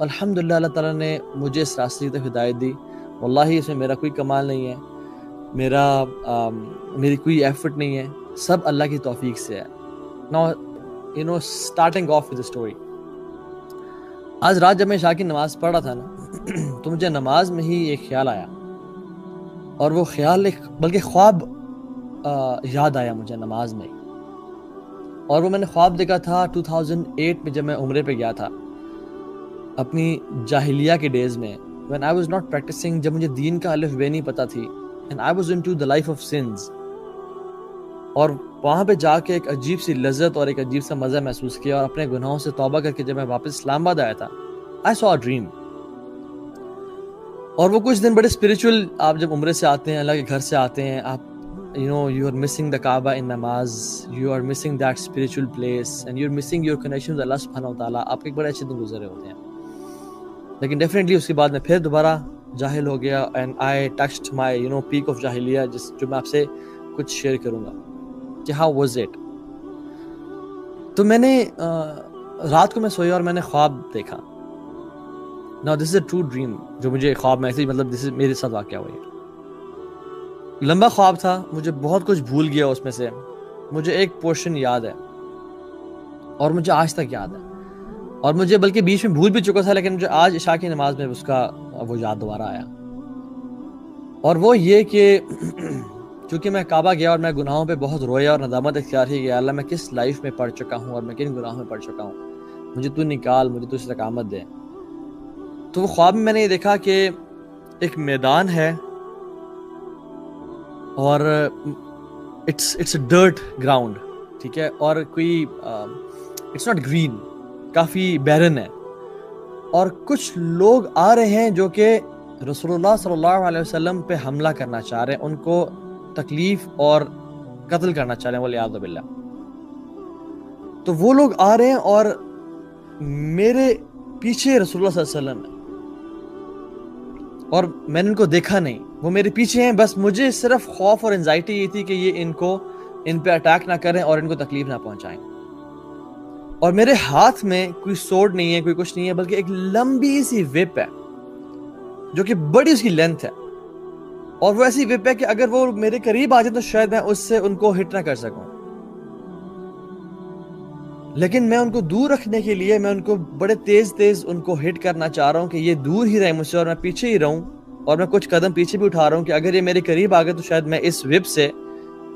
الحمدللہ اللہ تعالیٰ نے مجھے اس راستے کی طرف ہدایت دی. واللہ اس میں میرا کوئی کمال نہیں ہے, میری کوئی ایفرٹ نہیں ہے, سب اللہ کی توفیق سے ہے. Now starting off with the story. آج رات جب میں عشاء کی نماز پڑھ رہا تھا نا تو مجھے نماز میں ہی ایک خیال آیا, اور وہ خیال بلکہ خواب یاد آیا مجھے نماز میں. اور وہ میں نے خواب دیکھا تھا 2008 میں جب میں عمرے پہ گیا تھا اپنی جاہلیہ کے ڈیز میں, when I was not practicing, جب مجھے دین کا الف بے نہیں پتہ تھی, and I was into the life of sins. اور وہاں پہ جا کے ایک عجیب سی لذت اور ایک عجیب سا مزہ محسوس کیا, اور اپنے گناہوں سے توبہ کر کے جب میں واپس اسلام آباد آیا تھا I saw a dream. اور وہ کچھ دن بڑے اسپریچول, آپ جب عمرے سے آتے ہیں, اللہ کے گھر سے آتے ہیں, آپ you are missing the Kaaba in namaz, you are missing that spiritual place, and you're missing your connection with Allah subhanahu wa ta'ala. آپ ایک بڑے اچھے دن گزرے ہوتے ہیں. لیکن ڈیفینیٹلی اس کے بعد میں پھر دوبارہ جاہل ہو گیا, and I touched my peak of جاہلیہ, جو میں آپ سے کچھ شیئر کروں گا کہ ہاؤ واز اٹ. تو میں نے رات کو میں سویا اور میں نے خواب دیکھا. Now this is a true dream, جو مجھے خواب میں ایسے مطلب دس از میرے ساتھ واقعہ ہوا ہے. لمبا خواب تھا, مجھے بہت کچھ بھول گیا اس میں سے, مجھے ایک پورشن یاد ہے اور مجھے آج تک یاد ہے, اور مجھے بلکہ بیچ میں بھول بھی چکا تھا, لیکن مجھے آج عشاء کی نماز میں اس کا وہ یاد دوبارہ آیا. اور وہ یہ کہ چونکہ میں کعبہ گیا اور میں گناہوں پہ بہت رویا اور ندامت اختیار ہی گیا, اللہ میں کس لائف میں پڑ چکا ہوں اور میں کن گناہوں میں پڑ چکا ہوں, مجھے تو نکال, مجھے تو استقامت دے. تو وہ خواب میں نے یہ دیکھا کہ ایک میدان ہے اور اٹس اے ڈرٹ گراؤنڈ, ٹھیک ہے, اور کوئی اٹس ناٹ گرین, کافی بیرن ہے, اور کچھ لوگ آ رہے ہیں جو کہ رسول اللہ صلی اللہ علیہ وسلم پہ حملہ کرنا چاہ رہے ہیں, ان کو تکلیف اور قتل کرنا چاہ رہے ہیں, والعیاذ باللہ. تو وہ لوگ آ رہے ہیں اور میرے پیچھے رسول اللہ صلی اللہ علیہ وسلم ہے, اور میں نے ان کو دیکھا نہیں, وہ میرے پیچھے ہیں, بس مجھے صرف خوف اور انزائٹی یہ تھی کہ یہ ان پہ اٹیک نہ کریں اور ان کو تکلیف نہ پہنچائیں. اور میرے ہاتھ میں کوئی سورڈ نہیں ہے, کوئی کچھ نہیں ہے, بلکہ ایک لمبی سی وپ ہے جو کہ بڑی اس کی لینتھ ہے, اور وہ ایسی وپ ہے کہ اگر وہ میرے قریب آ جائے تو شاید میں اس سے ان کو ہٹ نہ کر سکوں. لیکن میں ان کو دور رکھنے کے لیے میں ان کو بڑے تیز ان کو ہٹ کرنا چاہ رہا ہوں کہ یہ دور ہی رہے مجھ سے اور میں پیچھے ہی رہوں, اور میں کچھ قدم پیچھے بھی اٹھا رہا ہوں کہ اگر یہ میرے قریب آ گئے تو شاید میں اس وپ سے,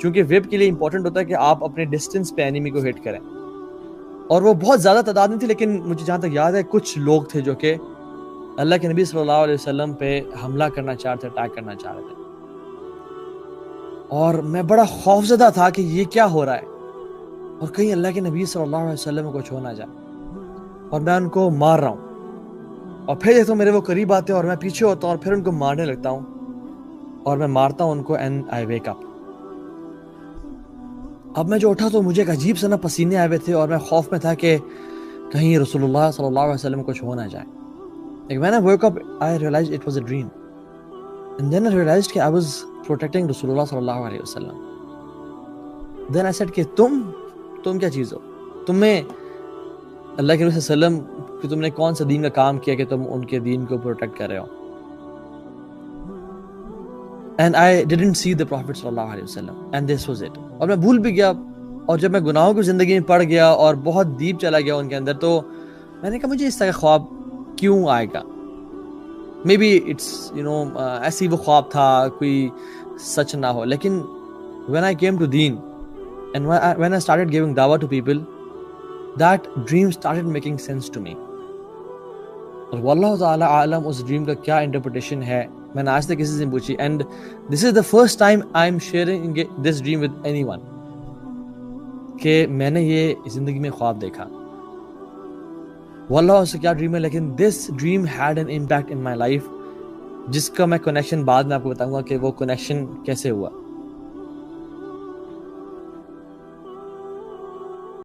چونکہ وپ کے لیے امپورٹنٹ ہوتا ہے کہ آپ اپنے ڈسٹنس پہ اینیمی کو ہٹ کریں. اور وہ بہت زیادہ تعداد نہیں تھی, لیکن مجھے جہاں تک یاد ہے کچھ لوگ تھے جو کہ اللہ کے نبی صلی اللہ علیہ وسلم پہ حملہ کرنا چاہ رہے تھے, اٹیک کرنا چاہ رہے تھے. اور میں بڑا خوفزدہ تھا کہ یہ کیا ہو رہا ہے, اور کہیں اللہ کے نبی صلی اللہ علیہ وسلم کو چھو نہ جائے, اور میں ان کو مار رہا ہوں, اور پھر دیکھتا ہوں میرے وہ قریب آتے ہیں اور میں پیچھے ہوتا ہوں اور پھر ان کو مارنے لگتا ہوں, اور میں مارتا ہوں ان کو, اینڈ آئی ویک اپ. اب میں جو اٹھا تو مجھے ایک عجیب سا پسینے آئے ہوئے تھے, اور میں خوف میں تھا کہ کہیں رسول اللہ صلی اللہ علیہ وسلم کو چھو نہ جائے. When I woke up, I realized it was a dream. And then I realized کہ I was protecting رسول اللہ صلی اللہ علیہ وسلم. Then I said کہ تم کیا چیز ہو, تمہیں اللہ کے نبی صلی اللہ علیہ وسلم کہ تم نے کون سا دین کا کام کیا کہ تم ان کے دین کو پروٹیکٹ کر رہے ہو. And I didn't see the Prophet صلی اللہ علیہ وسلم, and this was it. اور میں بھول بھی گیا, اور جب میں گناہوں کی زندگی میں پڑ گیا اور بہت ڈیپ چلا گیا ان کے اندر, تو میں نے کہا مجھے اس طرح کا خواب کیوں آئے گا. مے بی اٹس ایسی وہ خواب تھا, کوئی سچ نہ ہو. لیکن when I came to deen and when I started giving dawah to people, that dream started making sense to me. اور واللہ تعالی عالم اس ڈریم کا کیا انٹرپریٹیشن ہے, میں نے آج تک کسی سے پوچھی. And this is the first time I am sharing this dream with any one, کہ میں نے یہ زندگی میں خواب دیکھا. واللہ اس سے کیا ڈریم ہے, لیکن this dream had an impact in my life, جس کا میں کنیکشن بعد میں آپ کو بتاؤں گا کہ وہ کنیکشن کیسے ہوا.